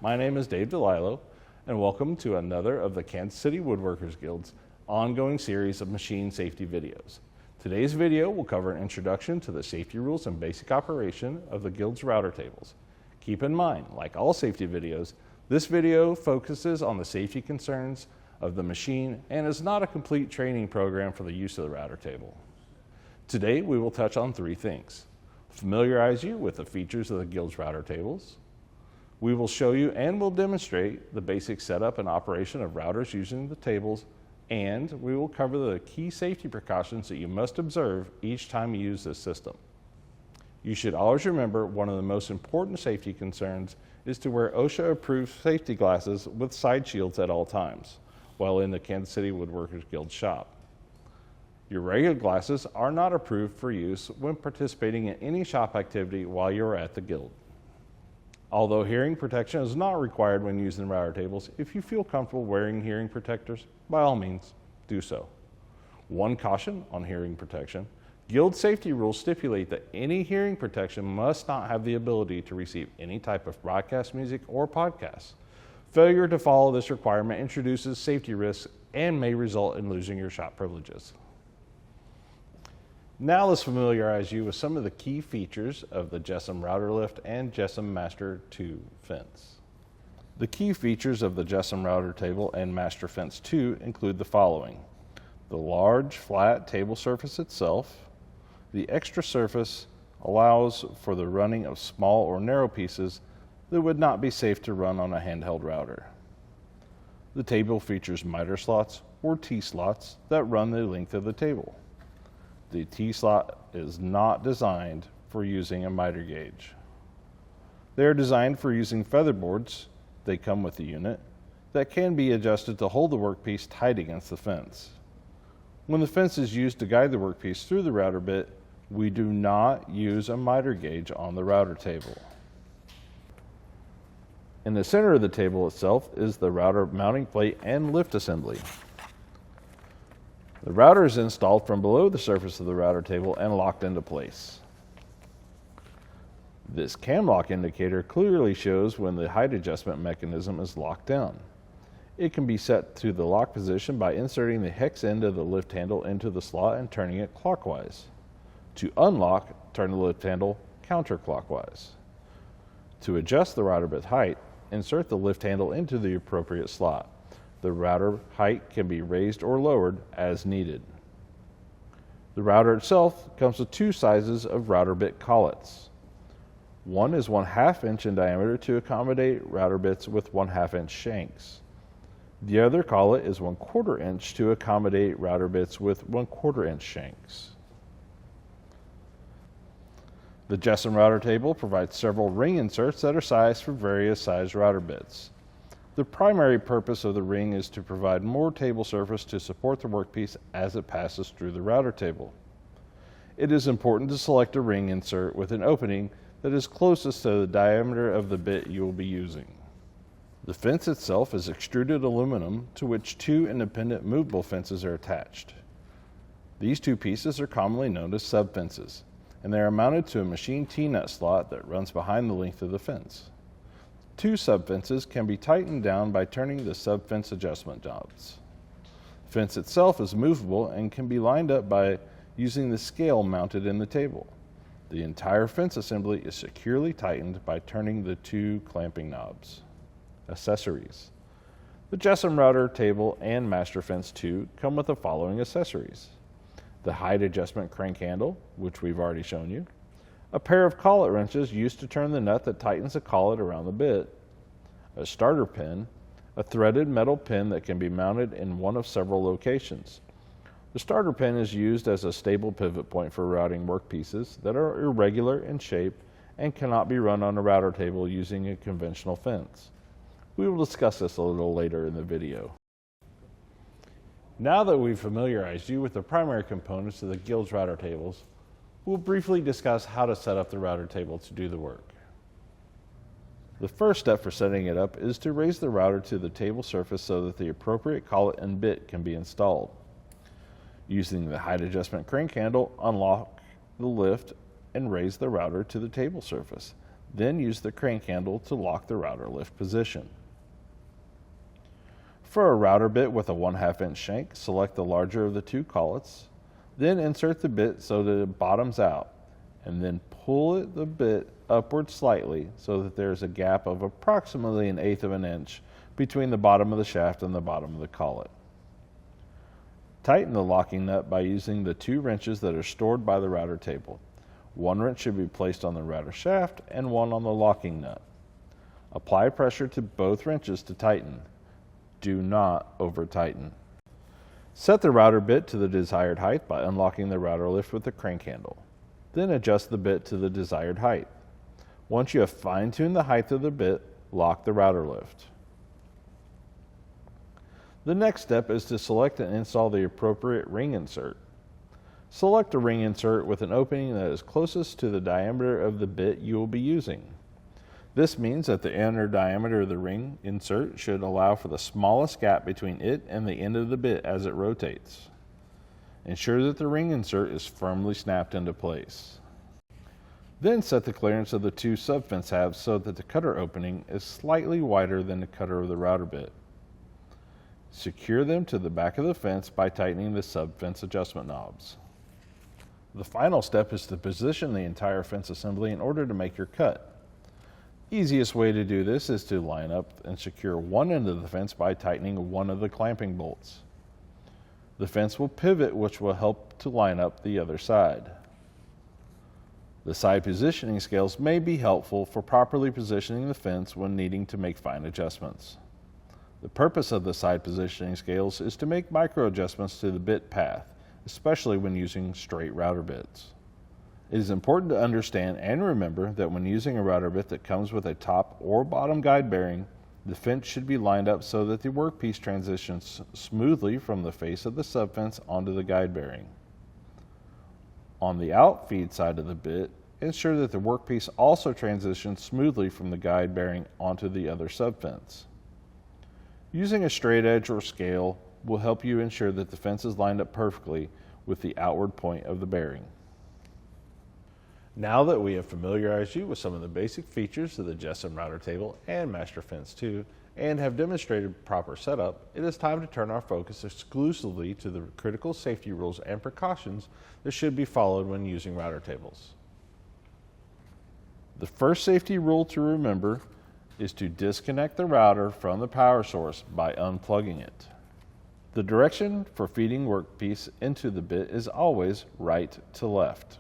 My name is Dave DeLillo, and welcome to another of the Kansas City Woodworkers Guild's ongoing series of machine safety videos. Today's video will cover an introduction to the safety rules and basic operation of the Guild's router tables. Keep in mind, like all safety videos, this video focuses on the safety concerns of the machine and is not a complete training program for the use of the router table. Today we will touch on three things. Familiarize you with the features of the Guild's router tables. We will show you and will demonstrate the basic setup and operation of routers using the tables, and we will cover the key safety precautions that you must observe each time you use this system. You should always remember one of the most important safety concerns is to wear OSHA approved safety glasses with side shields at all times while in the Kansas City Woodworkers Guild shop. Your regular glasses are not approved for use when participating in any shop activity while you're at the Guild. Although hearing protection is not required when using router tables, if you feel comfortable wearing hearing protectors, by all means, do so. One caution on hearing protection: Guild safety rules stipulate that any hearing protection must not have the ability to receive any type of broadcast music or podcasts. Failure to follow this requirement introduces safety risks and may result in losing your shop privileges. Now let's familiarize you with some of the key features of the JESSM Router Lift and JESSM Master 2 Fence. The key features of the JESSM Router Table and Master Fence 2 include the following: the large flat table surface itself. The extra surface allows for the running of small or narrow pieces that would not be safe to run on a handheld router. The table features miter slots or T-slots that run the length of the table. The T-slot is not designed for using a miter gauge. They are designed for using featherboards. They come with the unit that can be adjusted to hold the workpiece tight against the fence. When the fence is used to guide the workpiece through the router bit, we do not use a miter gauge on the router table. In the center of the table itself is the router mounting plate and lift assembly. The router is installed from below the surface of the router table and locked into place. This cam lock indicator clearly shows when the height adjustment mechanism is locked down. It can be set to the lock position by inserting the hex end of the lift handle into the slot and turning it clockwise. To unlock, turn the lift handle counterclockwise. To adjust the router bit height, insert the lift handle into the appropriate slot. The router height can be raised or lowered as needed. The router itself comes with two sizes of router bit collets. One is 1/2 inch in diameter to accommodate router bits with 1/2 inch shanks. The other collet is 1/4 inch to accommodate router bits with 1/4 inch shanks. The JESSM router table provides several ring inserts that are sized for various size router bits. The primary purpose of the ring is to provide more table surface to support the workpiece as it passes through the router table. It is important to select a ring insert with an opening that is closest to the diameter of the bit you will be using. The fence itself is extruded aluminum to which two independent movable fences are attached. These two pieces are commonly known as sub-fences, and they are mounted to a machine T-nut slot that runs behind the length of the fence. Two sub-fences can be tightened down by turning the sub-fence adjustment knobs. The fence itself is movable and can be lined up by using the scale mounted in the table. The entire fence assembly is securely tightened by turning the two clamping knobs. Accessories. The JESSM router table and Master Fence 2 come with the following accessories: the height adjustment crank handle, which we've already shown you, a pair of collet wrenches used to turn the nut that tightens the collet around the bit, a starter pin, a threaded metal pin that can be mounted in one of several locations. The starter pin is used as a stable pivot point for routing workpieces that are irregular in shape and cannot be run on a router table using a conventional fence. We will discuss this a little later in the video. Now that we've familiarized you with the primary components of the Guild's router tables, we'll briefly discuss how to set up the router table to do the work. The first step for setting it up is to raise the router to the table surface so that the appropriate collet and bit can be installed. Using the height adjustment crank handle, unlock the lift and raise the router to the table surface. Then use the crank handle to lock the router lift position. For a router bit with a 1/2 inch shank, select the larger of the two collets, then insert the bit so that it bottoms out, and then pull the bit upward slightly so that there is a gap of approximately 1/8 of an inch between the bottom of the shaft and the bottom of the collet. Tighten the locking nut by using the 2 wrenches that are stored by the router table. 1 wrench should be placed on the router shaft and 1 on the locking nut. Apply pressure to both wrenches to tighten. Do not over-tighten. Set the router bit to the desired height by unlocking the router lift with the crank handle. Then adjust the bit to the desired height. Once you have fine-tuned the height of the bit, lock the router lift. The next step is to select and install the appropriate ring insert. Select a ring insert with an opening that is closest to the diameter of the bit you will be using. This means that the inner diameter of the ring insert should allow for the smallest gap between it and the end of the bit as it rotates. Ensure that the ring insert is firmly snapped into place. Then set the clearance of the 2 subfence halves so that the cutter opening is slightly wider than the cutter of the router bit. Secure them to the back of the fence by tightening the subfence adjustment knobs. The final step is to position the entire fence assembly in order to make your cut. Easiest way to do this is to line up and secure one end of the fence by tightening one of the clamping bolts. The fence will pivot, which will help to line up the other side. The side positioning scales may be helpful for properly positioning the fence when needing to make fine adjustments. The purpose of the side positioning scales is to make micro adjustments to the bit path, especially when using straight router bits. It is important to understand and remember that when using a router bit that comes with a top or bottom guide bearing, the fence should be lined up so that the workpiece transitions smoothly from the face of the subfence onto the guide bearing. On the outfeed side of the bit, ensure that the workpiece also transitions smoothly from the guide bearing onto the other subfence. Using a straight edge or scale will help you ensure that the fence is lined up perfectly with the outward point of the bearing. Now that we have familiarized you with some of the basic features of the Jessen router table and Master Fence 2 and have demonstrated proper setup, it is time to turn our focus exclusively to the critical safety rules and precautions that should be followed when using router tables. The first safety rule to remember is to disconnect the router from the power source by unplugging it. The direction for feeding workpiece into the bit is always right to left.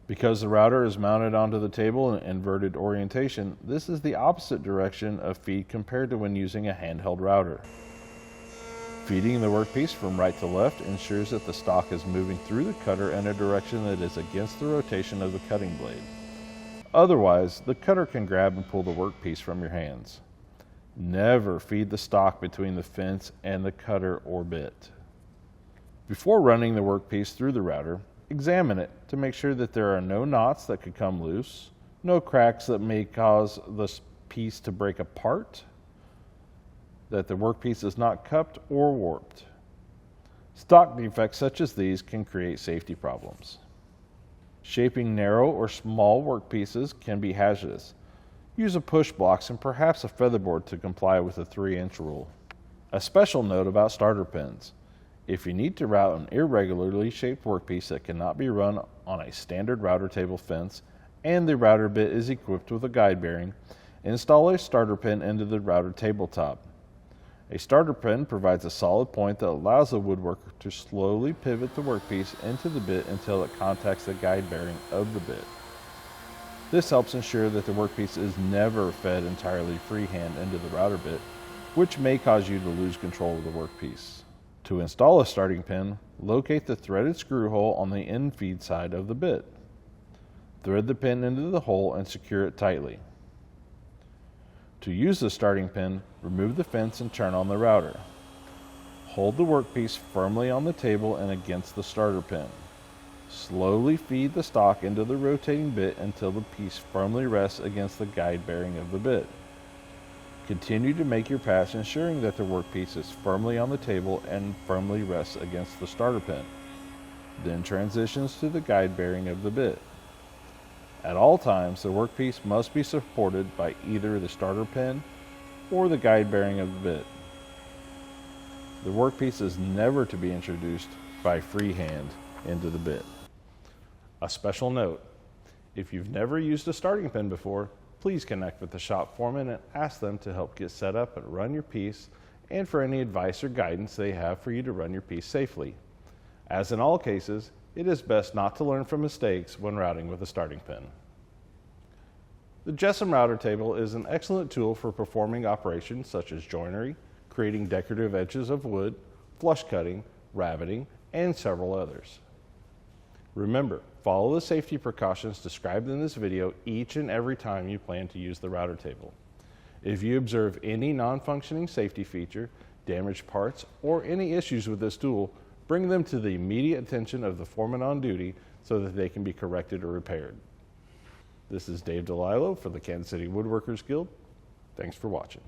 Because the router is mounted onto the table in an inverted orientation, this is the opposite direction of feed compared to when using a handheld router. Feeding the workpiece from right to left ensures that the stock is moving through the cutter in a direction that is against the rotation of the cutting blade. Otherwise, the cutter can grab and pull the workpiece from your hands. Never feed the stock between the fence and the cutter or bit. Before running the workpiece through the router, examine it to make sure that there are no knots that could come loose, no cracks that may cause the piece to break apart, that the workpiece is not cupped or warped. Stock defects such as these can create safety problems. Shaping narrow or small workpieces can be hazardous. Use a push blocks and perhaps a featherboard to comply with the 3-inch rule. A special note about starter pins. If you need to route an irregularly shaped workpiece that cannot be run on a standard router table fence and the router bit is equipped with a guide bearing, install a starter pin into the router tabletop. A starter pin provides a solid point that allows the woodworker to slowly pivot the workpiece into the bit until it contacts the guide bearing of the bit. This helps ensure that the workpiece is never fed entirely freehand into the router bit, which may cause you to lose control of the workpiece. To install a starting pin, locate the threaded screw hole on the end feed side of the bit. Thread the pin into the hole and secure it tightly. To use the starting pin, remove the fence and turn on the router. Hold the workpiece firmly on the table and against the starter pin. Slowly feed the stock into the rotating bit until the piece firmly rests against the guide bearing of the bit. Continue to make your pass, ensuring that the workpiece is firmly on the table and firmly rests against the starter pin. Then transitions to the guide bearing of the bit. At all times, the workpiece must be supported by either the starter pin or the guide bearing of the bit. The workpiece is never to be introduced by freehand into the bit. A special note, if you've never used a starting pin before, please connect with the shop foreman and ask them to help get set up and run your piece, and for any advice or guidance they have for you to run your piece safely. As in all cases, it is best not to learn from mistakes when routing with a starting pin. The Jessom router table is an excellent tool for performing operations such as joinery, creating decorative edges of wood, flush cutting, rabbeting, and several others. Remember, follow the safety precautions described in this video each and every time you plan to use the router table. If you observe any non-functioning safety feature, damaged parts, or any issues with this tool, bring them to the immediate attention of the foreman on duty so that they can be corrected or repaired. This is Dave DeLillo for the Kansas City Woodworkers Guild. Thanks for watching.